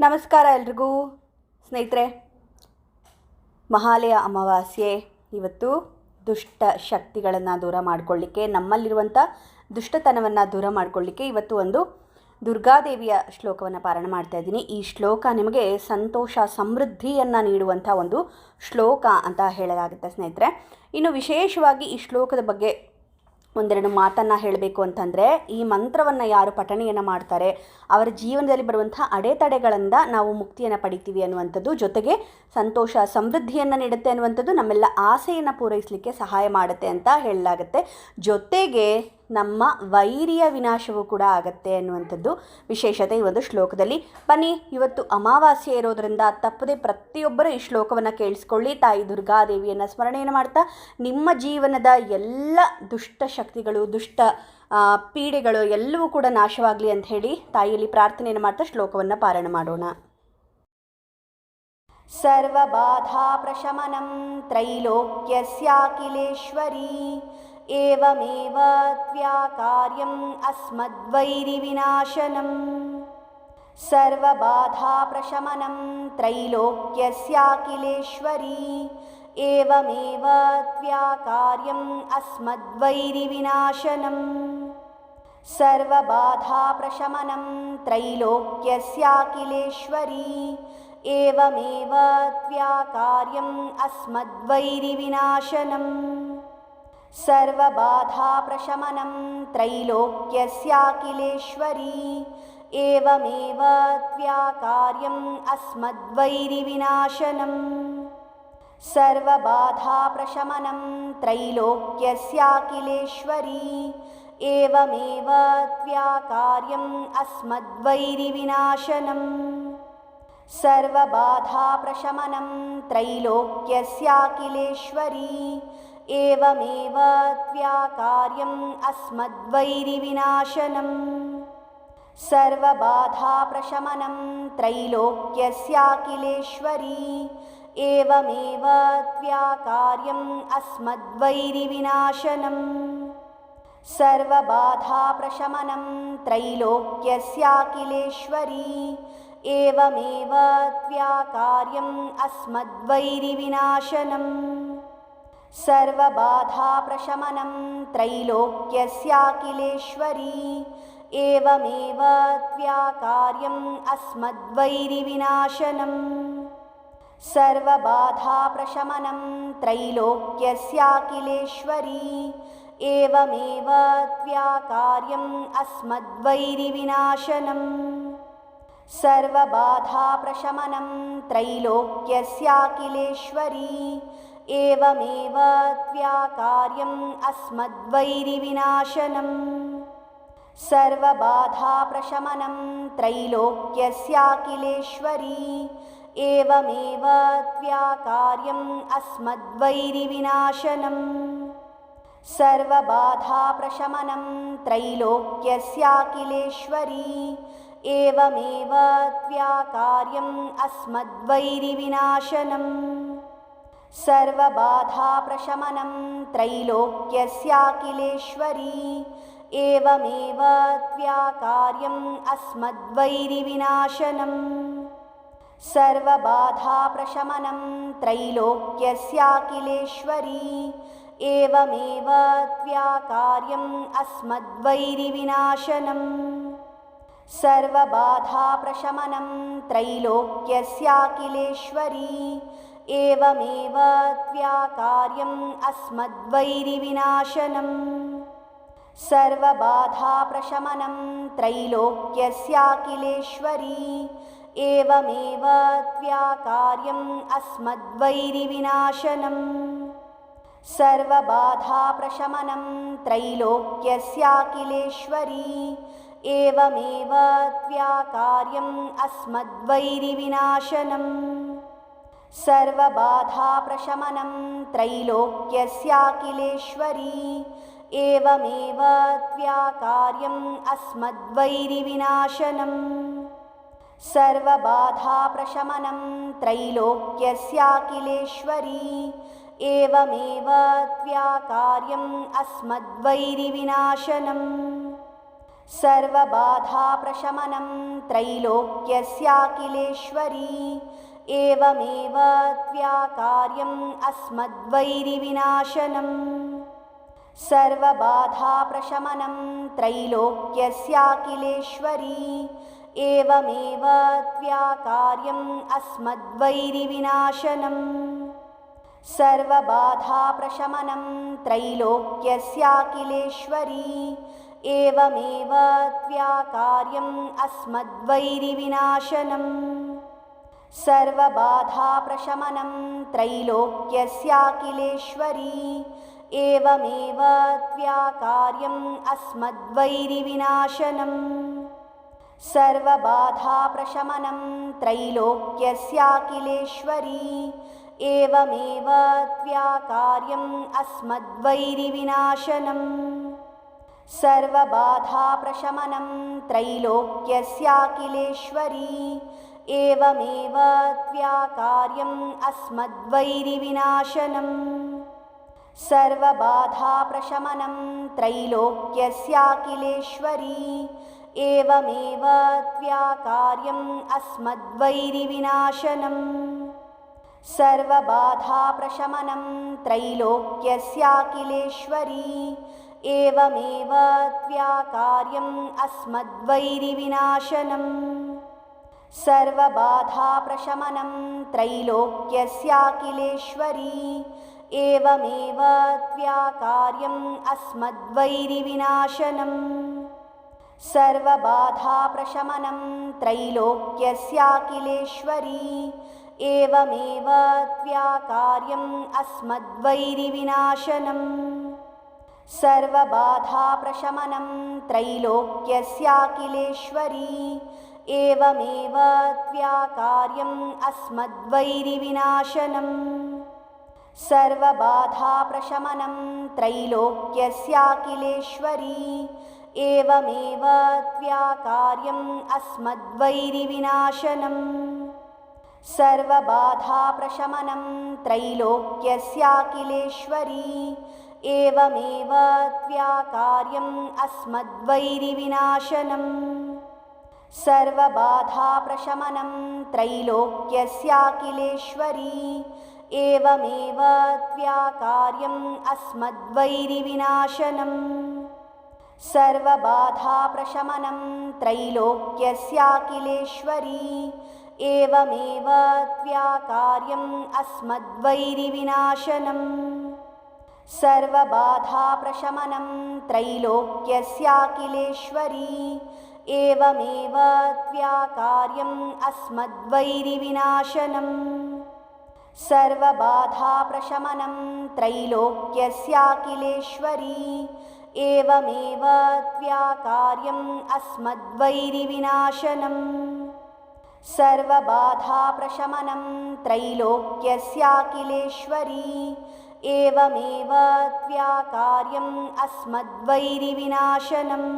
ನಮಸ್ಕಾರ ಎಲ್ರಿಗೂ ಸ್ನೇಹಿತರೆ. ಮಹಾಲಯ ಅಮಾವಾಸ್ಯೆ ಇವತ್ತು ದುಷ್ಟ ಶಕ್ತಿಗಳನ್ನು ದೂರ ಮಾಡಿಕೊಳ್ಳಿಕ್ಕೆ, ನಮ್ಮಲ್ಲಿರುವಂಥ ದುಷ್ಟತನವನ್ನು ದೂರ ಮಾಡಿಕೊಳ್ಳಿಕ್ಕೆ ಇವತ್ತು ಒಂದು ದುರ್ಗಾದೇವಿಯ ಶ್ಲೋಕವನ್ನು ಪಾರಾಯಣ ಮಾಡ್ತಾ ಇದ್ದೀನಿ. ಈ ಶ್ಲೋಕ ನಿಮಗೆ ಸಂತೋಷ ಸಮೃದ್ಧಿಯನ್ನು ನೀಡುವಂಥ ಒಂದು ಶ್ಲೋಕ ಅಂತ ಹೇಳಲಾಗುತ್ತೆ ಸ್ನೇಹಿತರೆ. ಇನ್ನು ವಿಶೇಷವಾಗಿ ಈ ಶ್ಲೋಕದ ಬಗ್ಗೆ ಒಂದೆರಡು ಮಾತನ್ನು ಹೇಳಬೇಕು ಅಂತಂದರೆ, ಈ ಮಂತ್ರವನ್ನು ಯಾರು ಪಠಣೆಯನ್ನು ಮಾಡ್ತಾರೆ ಅವರ ಜೀವನದಲ್ಲಿ ಬರುವಂಥ ಅಡೆತಡೆಗಳಿಂದ ನಾವು ಮುಕ್ತಿಯನ್ನು ಪಡಿತೀವಿ ಅನ್ನುವಂಥದ್ದು, ಜೊತೆಗೆ ಸಂತೋಷ ಸಮೃದ್ಧಿಯನ್ನು ನೀಡುತ್ತೆ ಅನ್ನುವಂಥದ್ದು, ನಮ್ಮೆಲ್ಲ ಆಸೆಯನ್ನು ಪೂರೈಸಲಿಕ್ಕೆ ಸಹಾಯ ಮಾಡುತ್ತೆ ಅಂತ ಹೇಳಲಾಗುತ್ತೆ. ಜೊತೆಗೆ ನಮ್ಮ ವೈರಿಯ ವಿನಾಶವೂ ಕೂಡ ಆಗುತ್ತೆ ಅನ್ನುವಂಥದ್ದು ವಿಶೇಷತೆ ಈ ಒಂದು ಶ್ಲೋಕದಲ್ಲಿ. ಬನ್ನಿ, ಇವತ್ತು ಅಮಾವಾಸ್ಯೆ ಇರೋದರಿಂದ ತಪ್ಪದೆ ಪ್ರತಿಯೊಬ್ಬರು ಈ ಶ್ಲೋಕವನ್ನು ಕೇಳಿಸ್ಕೊಳ್ಳಿ. ತಾಯಿ ದುರ್ಗಾದೇವಿಯನ್ನು ಸ್ಮರಣೆಯನ್ನು ಮಾಡ್ತಾ ನಿಮ್ಮ ಜೀವನದ ಎಲ್ಲ ದುಷ್ಟ ಶಕ್ತಿಗಳು, ದುಷ್ಟ ಪೀಡೆಗಳು ಎಲ್ಲವೂ ಕೂಡ ನಾಶವಾಗಲಿ ಅಂತ ಹೇಳಿ ತಾಯಿಯಲ್ಲಿ ಪ್ರಾರ್ಥನೆಯನ್ನು ಮಾಡ್ತಾ ಶ್ಲೋಕವನ್ನು ಪಾರಾಯಣ ಮಾಡೋಣ. ಸರ್ವಬಾಧಾ ಪ್ರಶಮನಂ ತ್ರೈಲೋಕ್ಯಸ್ಯಾಖಿಲೇಶ್ವರಿ ಏವಮೇವ ತ್ವ್ಯಾಕಾರ್ಯಂ ಅಸ್ಮದ್ವೈರಿವಿನಾಶನಂ. ಸರ್ವಬಾಧಾ ಪ್ರಶಮನಂ ತ್ರೈಲೋಕ್ಯಸ್ಯಾಖಿಲೇಶ್ವರಿ ಏವಮೇವ ತ್ವ್ಯಾಕಾರ್ಯಂ ಅಸ್ಮದ್ವೈರಿವಿನಾಶನಂ. ಸರ್ವಬಾಧಾ ಪ್ರಶಮನಂ ತ್ರೈಲೋಕ್ಯಸ್ಯಾಖಿಲೇಶ್ವರಿ ಏವಮೇವ ತ್ವ್ಯಾಕಾರ್ಯಂ ಅಸ್ಮದ್ವೈರಿವಿನಾಶನಂ. ಸರ್ವಬಾಧಾ ಪ್ರಶಮನಂ ತ್ರೈಲೋಕ್ಯಸ್ಯಾಖಿಲೇಶ್ವರಿ ಏವಮೇವ ತ್ವ್ಯಾಕಾರ್ಯಂ ಅಸ್ಮದ್ವೈರಿವಿನಾಶನಂ. ಸರ್ವಬಾಧಾ ಪ್ರಶಮನಂ ತ್ರೈಲೋಕ್ಯಸ್ಯಾಖಿಲೇಶ್ವರಿ ಏವಮೇವ ತ್ವ್ಯಾಕಾರ್ಯಂ ಅಸ್ಮದ್ವೈರಿವಿನಾಶನಂ. ಸರ್ವಬಾಧಾ ಪ್ರಶಮನಂ ತ್ರೈಲೋಕ್ಯಸ್ಯಾಖಿಲೇಶ್ವರಿ ಏವಮೇವ ತ್ವ್ಯಾಕಾರ್ಯಂ ಅಸ್ಮದ್ವೈರಿವಿನಾಶನಂ. ಸರ್ವಬಾಧಾ ಪ್ರಶಮನಂ ತ್ರೈಲೋಕ್ಯಸ್ಯಾಖಿಲೇಶ್ವರಿ ಏವಮೇವ ತ್ವ್ಯಾಕಾರ್ಯಂ ಅಸ್ಮದ್ವೈರಿವಿನಾಶನಂ. ಸರ್ವಬಾಧಾ ಪ್ರಶಮನಂ ತ್ರೈಲೋಕ್ಯಸ್ಯಾಖಿಲೇಶ್ವರಿ ಏವಮೇವ ತ್ವ್ಯಾಕಾರ್ಯಂ ಅಸ್ಮದ್ವೈರಿವಿನಾಶನಂ. ಸರ್ವಬಾಧಾ ಪ್ರಶಮನಂ ತ್ರೈಲೋಕ್ಯಸ್ಯಾಖಿಲೇಶ್ವರಿ ಏವಮೇವ ತ್ವ್ಯಾಕಾರ್ಯಂ ಅಸ್ಮದ್ವೈರಿವಿನಾಶನಂ. ಸರ್ವಬಾಧಾ ಪ್ರಶಮನಂ ತ್ರೈಲೋಕ್ಯಸ್ಯಾಖಿಲೇಶ್ವರಿ ಏವಮೇವ ತ್ವ್ಯಾಕಾರ್ಯಂ ಅಸ್ಮದ್ವೈರಿವಿನಾಶನಂ. ಸರ್ವಬಾಧಾ ಪ್ರಶಮನಂ ತ್ರೈಲೋಕ್ಯಸ್ಯಾಖಿಲೇಶ್ವರಿ ಏವಮೇವ ತ್ವ್ಯಾಕಾರ್ಯಂ ಅಸ್ಮದ್ವೈರಿವಿನಾಶನಂ. ಸರ್ವಬಾಧಾ ಪ್ರಶಮನಂ ತ್ರೈಲೋಕ್ಯಸ್ಯಾಖಿಲೇಶ್ವರಿ ಏವಮೇವ ತ್ವ್ಯಾಕಾರ್ಯಂ ಅಸ್ಮದ್ವೈರಿವಿನಾಶನಂ. ಸರ್ವಬಾಧಾ ಪ್ರಶಮನಂ ತ್ರೈಲೋಕ್ಯಸ್ಯಾಖಿಲೇಶ್ವರಿ ಏವಮೇವ ತ್ವ್ಯಾಕಾರ್ಯಂ ಅಸ್ಮದ್ವೈರಿವಿನಾಶನಂ. ಸರ್ವಬಾಧಾ ಪ್ರಶಮನಂ ತ್ರೈಲೋಕ್ಯಸ್ಯಾಖಿಲೇಶ್ವರಿ ಏವಮೇವ ತ್ವ್ಯಾಕಾರ್ಯಂ ಅಸ್ಮದ್ವೈರಿವಿನಾಶನಂ. ಸರ್ವಬಾಧಾ ಪ್ರಶಮನಂ ತ್ರೈಲೋಕ್ಯಸ್ಯಾಖಿಲೇಶ್ವರಿ ಏವಮೇವ ತ್ವ್ಯಾಕಾರ್ಯಂ ಅಸ್ಮದ್ವೈರಿವಿನಾಶನಂ. ಸರ್ವಬಾಧಾ ಪ್ರಶಮನಂ ತ್ರೈಲೋಕ್ಯಸ್ಯಾಖಿಲೇಶ್ವರಿ ಏವಮೇವ ತ್ವ್ಯಾಕಾರ್ಯಂ ಅಸ್ಮದ್ವೈರಿವಿನಾಶನಂ. ಸರ್ವಬಾಧಾ ಪ್ರಶಮನಂ ತ್ರೈಲೋಕ್ಯಸ್ಯಾಖಿಲೇಶ್ವರಿ ಏವಮೇವ ತ್ವ್ಯಾಕಾರ್ಯಂ ಅಸ್ಮದ್ವೈರಿವಿನಾಶನಂ. ಸರ್ವಬಾಧಾ ಪ್ರಶಮನಂ ತ್ರೈಲೋಕ್ಯಸ್ಯಾಖಿಲೇಶ್ವರಿ ಏವಮೇವ ತ್ವ್ಯಾಕಾರ್ಯಂ ಅಸ್ಮದ್ವೈರಿವಿನಾಶನಂ. ಸರ್ವಬಾಧಾ ಪ್ರಶಮನಂ ತ್ರೈಲೋಕ್ಯಸ್ಯಾಖಿಲೇಶ್ವರಿ ಏವಮೇವ ತ್ವ್ಯಾಕಾರ್ಯಂ ಅಸ್ಮದ್ವೈರಿವಿನಾಶನಂ. ಸರ್ವಬಾಧಾ ಪ್ರಶಮನಂ ತ್ರೈಲೋಕ್ಯಸ್ಯಾಖಿಲೇಶ್ವರಿ ಏವಮೇವ ತ್ವ್ಯಾಕಾರ್ಯಂ ಅಸ್ಮದ್ವೈರಿವಿನಾಶನಂ. सर्वबाधाप्रशमनं त्रैलोक्यस्याखिलेश्वरी एवमेव त्व्याकार्यम् अस्मद्वैरिविनाशनम् सर्वबाधाप्रशमनं त्रैलोक्यस्याखिलेश्वरी एवमेव त्व्याकार्यम् अस्मद्वैरिविनाशनम् सर्वबाधाप्रशमनं त्रैलोक्यस्याखिलेश्वरी एवमेव त्व्याकार्यम् अस्मद्वैरिविनाशनम् सर्वबाधाप्रशमनं त्रैलोक्यस्याखिलेश्वरी एवमेव त्व्याकार्यम् अस्मद्वैरिविनाशनम् सर्वबाधाप्रशमनं त्रैलोक्यस्याखिलेश्वरी एवमेव त्व्याकार्यम् अस्मद्वैरिविनाशनम् सर्वबाधाप्रशमनं त्रैलोक्यस्याखिलेश्वरी एवमेव त्व्याकार्यम् अस्मद्वैरिविनाशनम् सर्वबाधाप्रशमनं त्रैलोक्यस्याखिलेश्वरी एवमेव त्व्याकार्यम् अस्मद्वैरिविनाशनम् सर्वबाधाप्रशमनं त्रैलोक्यस्याखिलेश्वरी एवमेव त्व्याकार्यम् अस्मद्वैरिविनाशनम् सर्वबाधाप्रशमनं त्रैलोक्यस्याखिलेश्वरी एवमेव त्व्याकार्यम् अस्मद्वैरिविनाशनम् सर्वबाधाप्रशमनं त्रैलोक्यस्याखिलेश्वरी एवमेव त्व्याकार्यम् अस्मद्वैरिविनाशनम् सर्वबाधाप्रशमनं त्रैलोक्यस्याखिलेश्वरी एवमेव त्व्याकार्यम् अस्मद्वैरिविनाशनम् सर्वबाधाप्रशमनं त्रैलोक्यस्याखिलेश्वरी एवमेव त्व्याकार्यम् अस्मद्वैरिविनाशनम् सर्वबाधाप्रशमनं त्रैलोक्यस्याखिलेश्वरी एवमेव त्व्याकार्यम् अस्मद्वैरिविनाशनम् सर्वबाधाप्रशमनं त्रैलोक्यस्याखिलेश्वरी एवमेव त्व्याकार्यम् अस्मद्वैरिविनाशनम् सर्वबाधाप्रशमनं त्रैलोक्यस्याखिलेश्वरी एवमेव त्व्याकार्यम् अस्मद्वैरिविनाशनम् सर्वबाधाप्रशमनं त्रैलोक्यस्याखिलेश्वरी एवमेव त्व्याकार्यम् अस्मद्वैरिविनाशनम् सर्वबाधाप्रशमनं त्रैलोक्यस्याखिलेश्वरी एवमेव त्व्याकार्यम् अस्मद्वैरिविनाशनम् सर्वबाधाप्रशमनं त्रैलोक्यस्याखिलेश्वरी एवमेव त्व्याकार्यम् अस्मद्वैरिविनाशनम्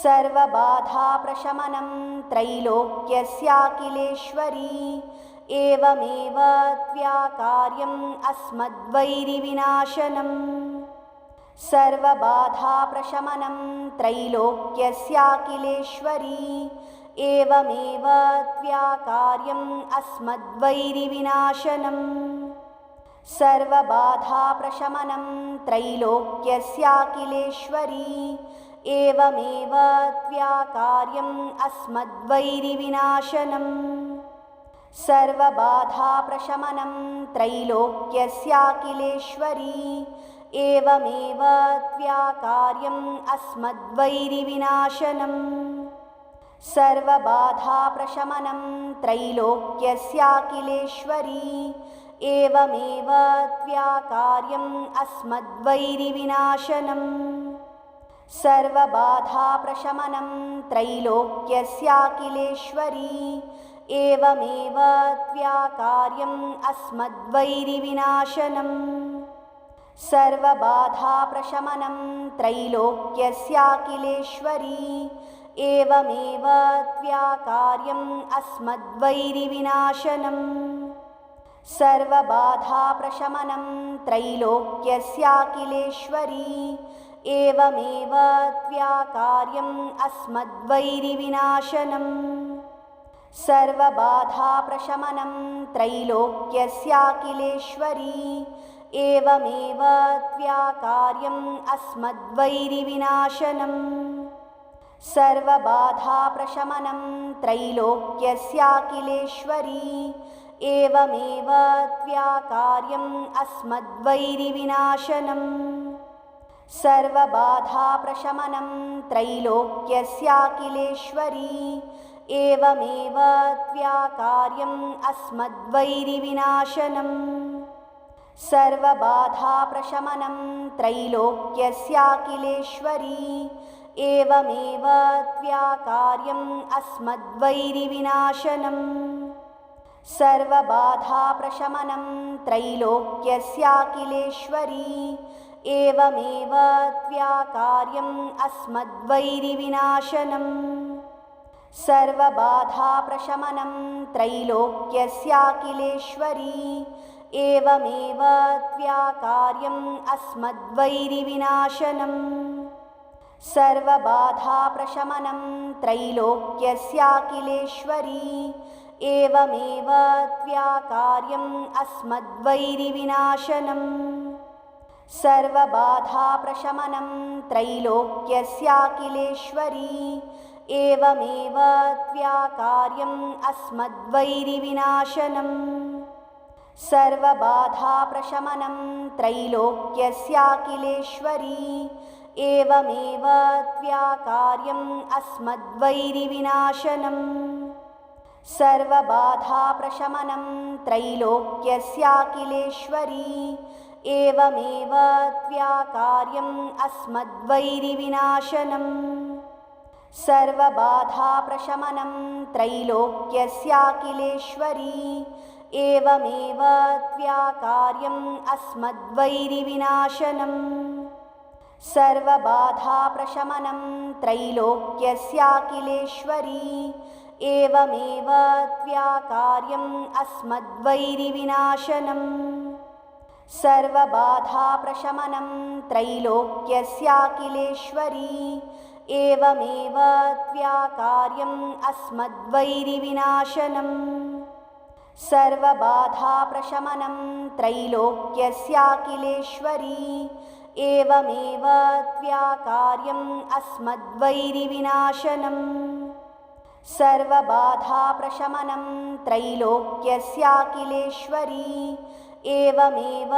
सर्वबाधाप्रशमनं त्रैलोक्यस्याखिलेश्वरी एवमेव त्व्याकार्यम् अस्मद्वैरिविनाशनम् सर्वबाधाप्रशमनं त्रैलोक्यस्याखिलेश्वरी एवमेव त्व्याकार्यम् अस्मद्वैरिविनाशनम् सर्वबाधाप्रशमनं त्रैलोक्यस्याखिलेश्वरी एवमेव त्व्याकार्यम् अस्मद्वैरिविनाशनम् सर्वबाधाप्रशमनं त्रैलोक्यस्याखिलेश्वरी एवमेव त्व्याकार्यम् अस्मद्वैरिविनाशनम् सर्वबाधाप्रशमनं त्रैलोक्यस्याखिलेश्वरी एवमेव त्व्याकार्यम् अस्मद्वैरिविनाशनम् सर्वबाधाप्रशमनं त्रैलोक्यस्याखिलेश्वरी एवमेव त्व्याकार्यम् अस्मद्वैरिविनाशनम् सर्वबाधाप्रशमनं त्रैलोक्यस्याखिलेश्वरी एवमेव त्व्याकार्यम् अस्मद्वैरिविनाशनम् सर्वबाधाप्रशमनं त्रैलोक्यस्याखिलेश्वरी एवमेव त्व्याकार्यम् अस्मद्वैरिविनाशनम् सर्वबाधाप्रशमनं त्रैलोक्यस्याखिलेश्वरी एवमेव त्व्याकार्यम् अस्मद्वैरिविनाशनम् सर्वबाधाप्रशमनं त्रैलोक्यस्याखिलेश्वरी एवमेव त्व्याकार्यम् अस्मद्वैरिविनाशनम् सर्वबाधाप्रशमनं त्रैलोक्यस्याखिलेश्वरी एवमेव त्व्याकार्यम् अस्मद्वैरिविनाशनम् सर्वबाधाप्रशमनं त्रैलोक्यस्याखिलेश्वरी एवमेव त्व्याकार्यम् अस्मद्वैरिविनाशनम् सर्वबाधाप्रशमनं त्रैलोक्यस्याखिलेश्वरी एवमेव त्व्याकार्यम् अस्मद्वैरिविनाशनम् सर्वबाधाप्रशमनं त्रैलोक्यस्याखिलेश्वरी एवमेव त्व्याकार्यम् अस्मद्वैरिविनाशनम् सर्वबाधाप्रशमनं त्रैलोक्यस्याखिलेश्वरी एवमेव त्व्याकार्यम् अस्मद्वैरिविनाशनम् सर्वबाधाप्रशमनं त्रैलोक्यस्याखिलेश्वरी एवमेव त्व्याकार्यम् अस्मद्वैरिविनाशनम् सर्वबाधाप्रशमनं त्रैलोक्यस्याखिलेश्वरी एवमेव त्व्याकार्यम् अस्मद्वैरिविनाशनम् सर्वबाधाप्रशमनं त्रैलोक्यस्याखिलेश्वरी एवमेव त्व्याकार्यम् अस्मद्वैरिविनाशनम् सर्वबाधाप्रशमनं त्रैलोक्यस्याखिलेश्वरी एवमेव त्व्याकार्यम् अस्मद्वैरिविनाशनम् सर्वबाधाप्रशमनं त्रैलोक्यस्याखिलेश्वरी एवमेव त्व्याकार्यम् अस्मद्वैरिविनाशनम् सर्वबाधाप्रशमनं त्रैलोक्यस्याखिलेश्वरी एवमेव त्व्याकार्यम् अस्मद्वैरिविनाशनम् सर्वबाधाप्रशमनं त्रैलोक्यस्याखिलेश्वरी एवमेव त्व्याकार्यम् अस्मद्वैरिविनाशनम् सर्वबाधाप्रशमनं त्रैलोक्यस्याखिलेश्वरी एवमेव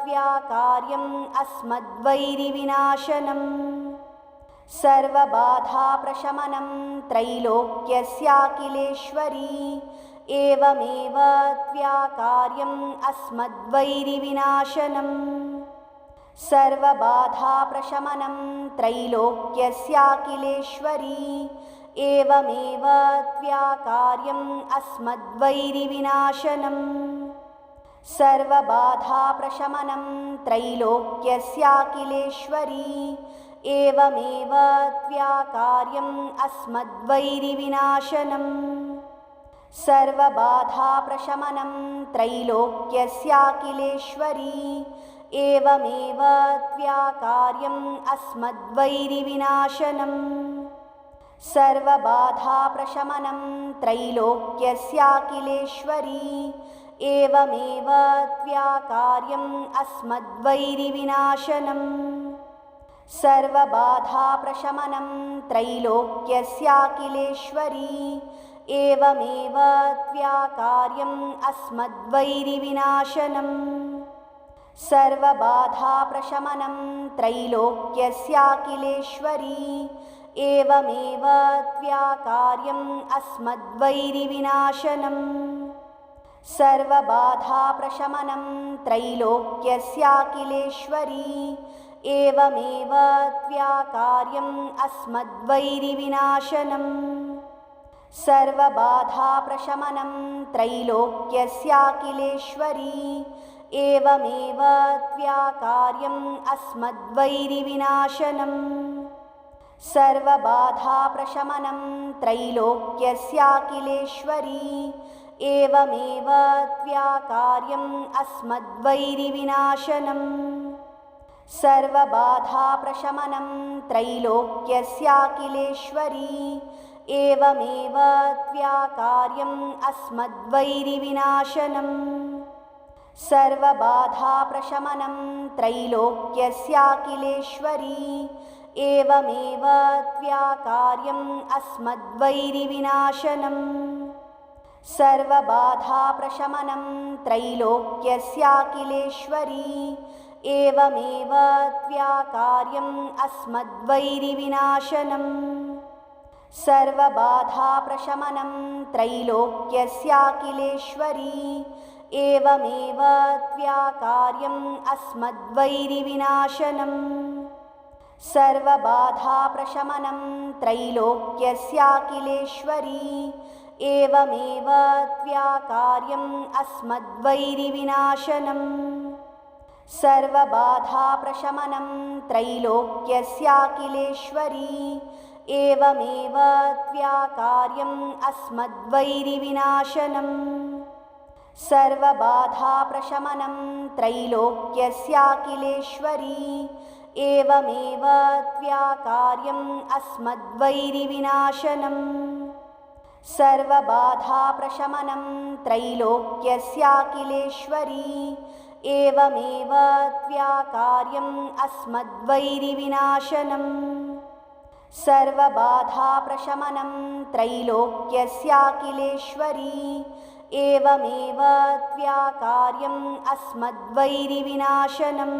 त्व्याकार्यम् अस्मद्वैरिविनाशनम् सर्वबाधाप्रशमनं त्रैलोक्यस्याखिलेश्वरी एवमेव त्व्याकार्यम् अस्मद्वैरिविनाशनम् सर्वबाधाप्रशमनं त्रैलोक्यस्याखिलेश्वरी एवमेव त्व्याकार्यम् अस्मद्वैरिविनाशनम् सर्वबाधाप्रशमनं त्रैलोक्यस्याखिलेश्वरी एवमेव त्व्याकार्यम् अस्मद्वैरिविनाशनम् सर्वबाधाप्रशमनं त्रैलोक्यस्याखिलेश्वरी एवमेव त्व्याकार्यम् अस्मद्वैरिविनाशनम् सर्वबाधाप्रशमनं त्रैलोक्यस्याखिलेश्वरी एवमेव त्व्याकार्यम् अस्मद्वैरिविनाशनम् सर्वबाधाप्रशमनं त्रैलोक्यस्याखिलेश्वरी एवमेव त्व्याकार्यम् अस्मद्वैरिविनाशनम् सर्वबाधाप्रशमनं त्रैलोक्यस्याखिलेश्वरी एवमेव त्व्याकार्यम् अस्मद्वैरिविनाशनम् सर्वबाधाप्रशमनं त्रैलोक्यस्याखिलेश्वरी एवमेव त्व्याकार्यम् अस्मद्वैरिविनाशनम् सर्वबाधाप्रशमनं त्रैलोक्यस्याखिलेश्वरी एवमेव त्व्याकार्यम् अस्मद्वैरिविनाशनम् सर्वबाधाप्रशमनं त्रैलोक्यस्याखिलेश्वरी एवमेव त्व्याकार्यम् अस्मद्वैरिविनाशनम् सर्वबाधाप्रशमनं त्रैलोक्यस्याखिलेश्वरी एवमेव त्व्याकार्यम् अस्मद्वैरिविनाशनम् सर्वबाधाप्रशमनं त्रैलोक्यस्याखिलेश्वरी एवमेव त्व्याकार्यम् अस्मद्वैरिविनाशनम् सर्वबाधाप्रशमनं त्रैलोक्यस्याखिलेश्वरी एवमेव त्व्याकार्यम् अस्मद्वैरिविनाशनम् सर्वबाधाप्रशमनं त्रैलोक्यस्याखिलेश्वरी एवमेव त्व्याकार्यम् अस्मद्वैरिविनाशनम् सर्वबाधाप्रशमनं त्रैलोक्यस्याखिलेश्वरी एवमेव त्व्याकार्यम् अस्मद्वैरिविनाशनम् सर्वबाधाप्रशमनं त्रैलोक्यस्याखिलेश्वरी एवमेव त्व्याकार्यम् अस्मद्वैरिविनाशनम् सर्वबाधाप्रशमनं त्रैलोक्यस्याखिलेश्वरी एवमेव त्व्याकार्यम् अस्मद्वैरिविनाशनम् सर्वबाधाप्रशमनं त्रैलोक्यस्याखिलेश्वरी एवमेव त्व्याकार्यम् अस्मद्वैरिविनाशनम् सर्वबाधाप्रशमनं त्रैलोक्यस्याखिलेश्वरी एवमेव त्व्याकार्यम् अस्मद्वैरिविनाशनम्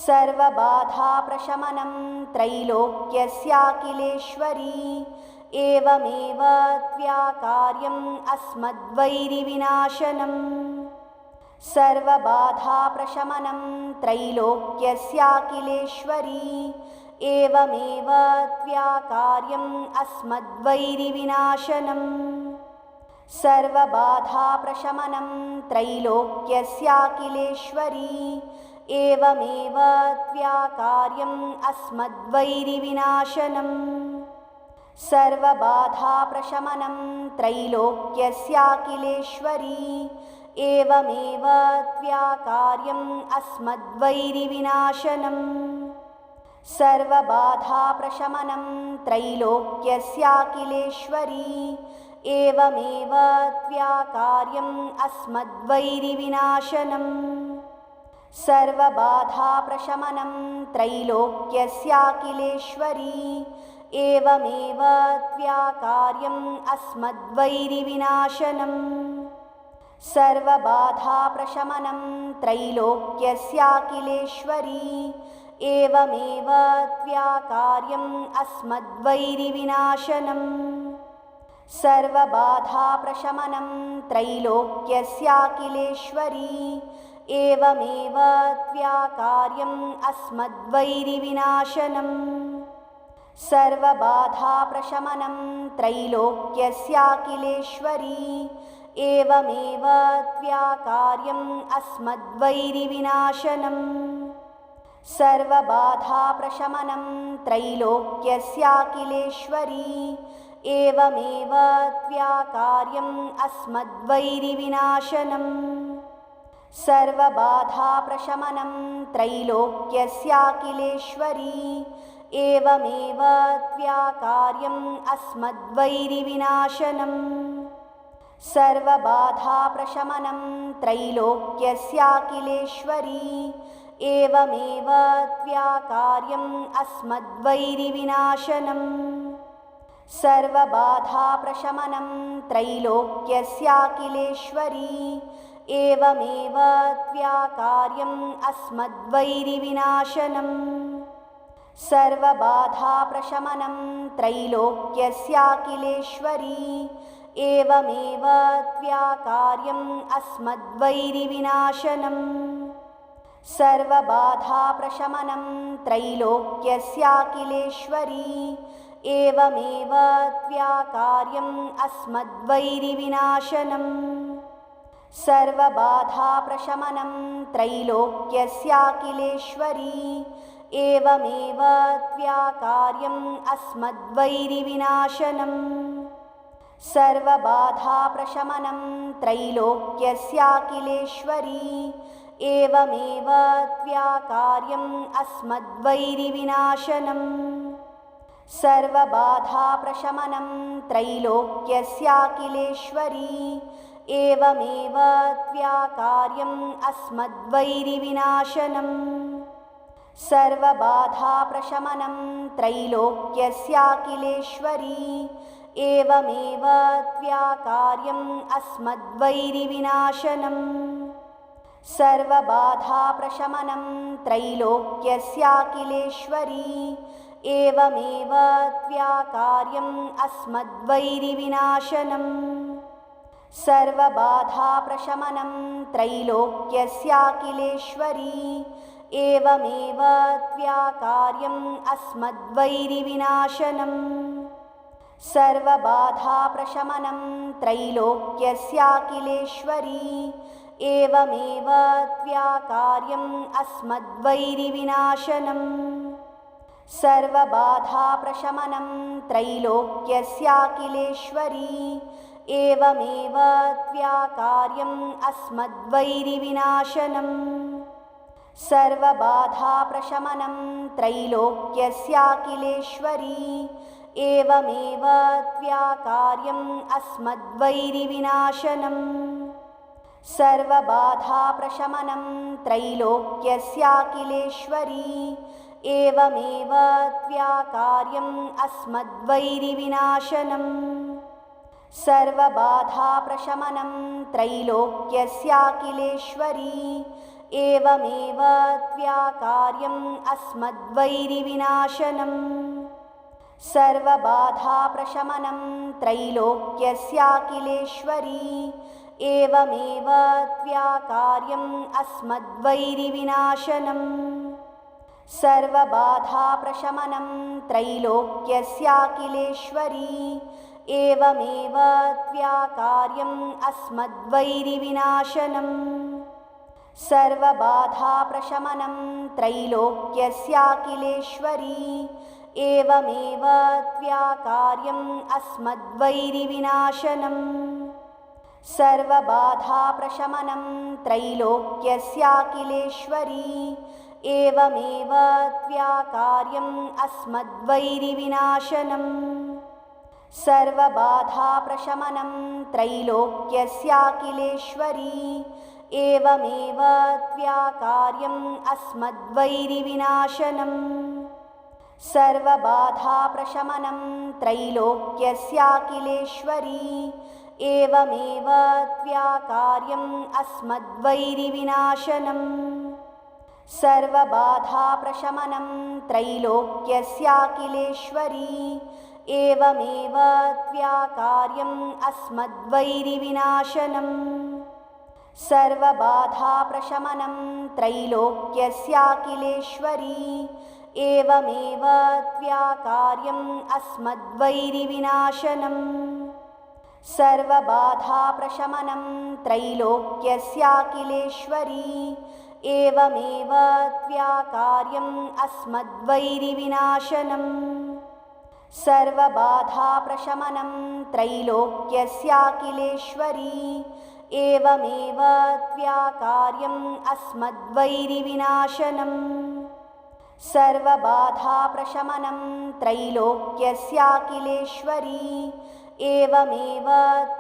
सर्वबाधाप्रशमनं त्रैलोक्यस्याखिलेश्वरी एवमेव त्व्याकार्यम् अस्मद्वैरिविनाशनम् सर्वबाधाप्रशमनं त्रैलोक्यस्याखिलेश्वरी एवमेव त्व्याकार्यम् अस्मद्वैरिविनाशनम् सर्वबाधाप्रशमनं त्रैलोक्यस्याखिलेश्वरी एवमेव त्व्याकार्यम् अस्मद्वैरिविनाशनम् सर्वबाधाप्रशमनं त्रैलोक्यस्याखिलेश्वरी एवमेव त्व्याकार्यम् अस्मद्वैरिविनाशनम् सर्वबाधाप्रशमनं त्रैलोक्यस्याखिलेश्वरी एवमेव त्व्याकार्यम् अस्मद्वैरिविनाशनम् सर्वबाधाप्रशमनं त्रैलोक्यस्याखिलेश्वरी एवमेव त्व्याकार्यम् अस्मद्वैरिविनाशनम् सर्वबाधाप्रशमनं त्रैलोक्यस्याखिलेश्वरी एवमेव त्व्याकार्यम् अस्मद्वैरिविनाशनम् सर्वबाधाप्रशमनं त्रैलोक्यस्याखिलेश्वरी एवमेव त्व्याकार्यम् अस्मद्वैरिविनाशनम् सर्वबाधाप्रशमनं त्रैलोक्यस्याखिलेश्वरी एवमेव त्व्याकार्यम् अस्मद्वैरिविनाशनम् सर्वबाधाप्रशमनं त्रैलोक्यस्याखिलेश्वरी एवमेव त्व्याकार्यम् अस्मद्वैरिविनाशनम् सर्वबाधाप्रशमनं त्रैलोक्यस्याखिलेश्वरी एवमेव त्व्याकार्यम् अस्मद्वैरिविनाशनम् सर्वबाधाप्रशमनं त्रैलोक्यस्याखिलेश्वरी एवमेव त्व्याकार्यम् अस्मद्वैरिविनाशनम् सर्वबाधाप्रशमनं त्रैलोक्यस्याखिलेश्वरी एवमेव त्व्याकार्यम् अस्मद्वैरिविनाशनम् सर्वबाधाप्रशमनं त्रैलोक्यस्याखिलेश्वरी एवमेव त्व्याकार्यम् अस्मद्वैरिविनाशनम् सर्वबाधाप्रशमनं त्रैलोक्यस्याखिलेश्वरी एवमेव त्व्याकार्यम् अस्मद्वैरिविनाशनम् सर्वबाधाप्रशमनं त्रैलोक्यस्याखिलेश्वरी एवमेव त्व्याकार्यम् अस्मद्वैरिविनाशनम् सर्वबाधाप्रशमनं त्रैलोक्यस्याखिलेश्वरी एवमेव त्व्याकार्यम् अस्मद्वैरिविनाशनम् सर्वबाधाप्रशमनं त्रैलोक्यस्याखिलेश्वरी एवमेव त्व्याकार्यम् अस्मद्वैरिविनाशनम् सर्वबाधाप्रशमनं त्रैलोक्यस्याखिलेश्वरी एवमेव त्व्याकार्यम् अस्मद्वैरिविनाशनम् सर्वबाधाप्रशमनं त्रैलोक्यस्याखिलेश्वरी एवमेव त्व्याकार्यम् अस्मद्वैरिविनाशनम् सर्वबाधाप्रशमनं त्रैलोक्यस्याखिलेश्वरी एवमेव त्व्याकार्यम् अस्मद्वैरिविनाशनम् सर्वबाधाप्रशमनं त्रैलोक्यस्याखिलेश्वरी एवमेव त्व्याकार्यम् अस्मद्वैरिविनाशनम् सर्वबाधाप्रशमनं त्रैलोक्यस्याखिलेश्वरी एवमेव त्व्याकार्यम् अस्मद्वैरिविनाशनम् सर्वबाधाप्रशमनं त्रैलोक्यस्याखिलेश्वरी एवमेव त्व्याकार्यम् अस्मद्वैरिविनाशनम् सर्वबाधाप्रशमनं त्रैलोक्यस्याखिलेश्वरी एवमेव त्व्याकार्यम् अस्मद्वैरिविनाशनम् सर्वबाधाप्रशमनं त्रैलोक्यस्याखिलेश्वरी एवमेव त्व्याकार्यम् अस्मद्वैरिविनाशनम् सर्वबाधाप्रशमनं त्रैलोक्यस्याखिलेश्वरी एवमेव त्व्याकार्यम् अस्मद्वैरिविनाशनम् सर्वबाधाप्रशमनं त्रैलोक्यस्याखिलेश्वरी एवमेव त्व्याकार्यम् अस्मद्वैरिविनाशनम् सर्वबाधाप्रशमनं त्रैलोक्यस्याखिलेश्वरी एवमेव त्व्याकार्यम् अस्मद्वैरिविनाशनम् सर्वबाधाप्रशमनं त्रैलोक्यस्याखिलेश्वरी एवमेव त्व्याकार्यम् अस्मद्वैरिविनाशनम् सर्वबाधाप्रशमनं त्रैलोक्यस्याखिलेश्वरी एवमेव त्व्याकार्यम् अस्मद्वैरिविनाशनम् सर्वबाधाप्रशमनं त्रैलोक्यस्याखिलेश्वरी एवमेव त्व्याकार्यम् अस्मद्वैरिविनाशनम् सर्वबाधाप्रशमनं त्रैलोक्यस्याखिलेश्वरी एवमेव त्व्याकार्यम् अस्मद्वैरिविनाशनम् सर्वबाधाप्रशमनं त्रैलोक्यस्याखिलेश्वरी एवमेव त्व्याकार्यम् अस्मद्वैरिविनाशनम् सर्वबाधाप्रशमनं त्रैलोक्यस्याखिलेश्वरी एवमेव त्व्याकार्यम् अस्मद्वैरिविनाशनम् सर्वबाधाप्रशमनं त्रैलोक्यस्याखिलेश्वरी एवमेव त्व्याकार्यम् अस्मद्वैरिविनाशनम् सर्वबाधाप्रशमनं त्रैलोक्यस्याखिलेश्वरी एवमेव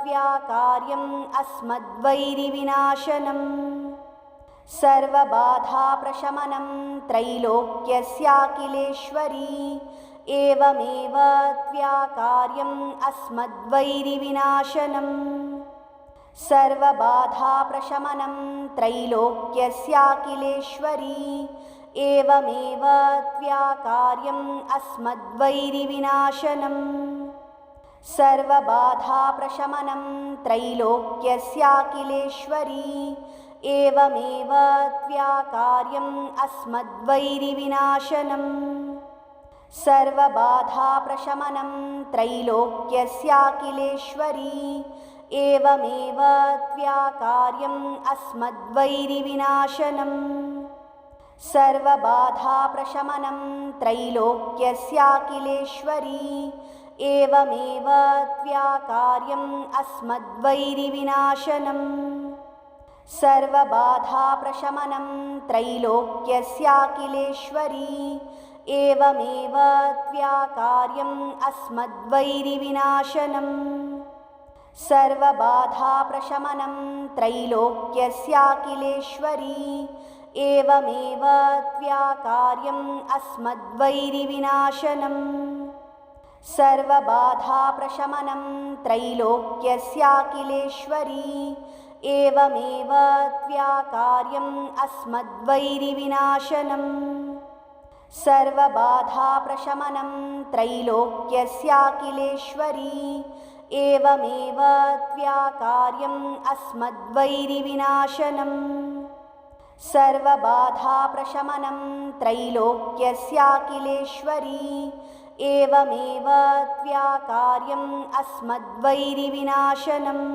त्व्याकार्यम् अस्मद्वैरिविनाशनम् सर्वबाधाप्रशमनं त्रैलोक्यस्याखिलेश्वरी एवमेव त्व्याकार्यम् अस्मद्वैरिविनाशनम् सर्वबाधाप्रशमनं त्रैलोक्यस्याखिलेश्वरी एवमेव त्व्याकार्यम् अस्मद्वैरिविनाशनम् सर्वबाधाप्रशमनं त्रैलोक्यस्याखिलेश्वरी एवमेव त्व्याकार्यम् अस्मद्वैरिविनाशनम् सर्वबाधाप्रशमनं त्रैलोक्यस्याखिलेश्वरी एवमेव त्व्याकार्यम् अस्मद्वैरिविनाशनम् सर्वबाधाप्रशमनं त्रैलोक्यस्याखिलेश्वरी एवमेव त्व्याकार्यम् अस्मद्वैरिविनाशनम् सर्वबाधाप्रशमनं त्रैलोक्यस्याखिलेश्वरी एवमेव त्व्याकार्यम् अस्मद्वैरिविनाशनम् सर्वबाधाप्रशमनं त्रैलोक्यस्याखिलेश्वरी एवमेव त्व्याकार्यम् अस्मद्वैरिविनाशनम् सर्वबाधाप्रशमनं त्रैलोक्यस्याखिलेश्वरी एवमेव त्व्याकार्यम् अस्मद्वैरिविनाशनम् सर्वबाधाप्रशमनं त्रैलोक्यस्याखिलेश्वरी एवमेव त्व्याकार्यम् अस्मद्वैरिविनाशनम् सर्वबाधाप्रशमनं त्रैलोक्यस्याखिलेश्वरी एवमेव त्व्याकार्यम् अस्मद्वैरिविनाशनम्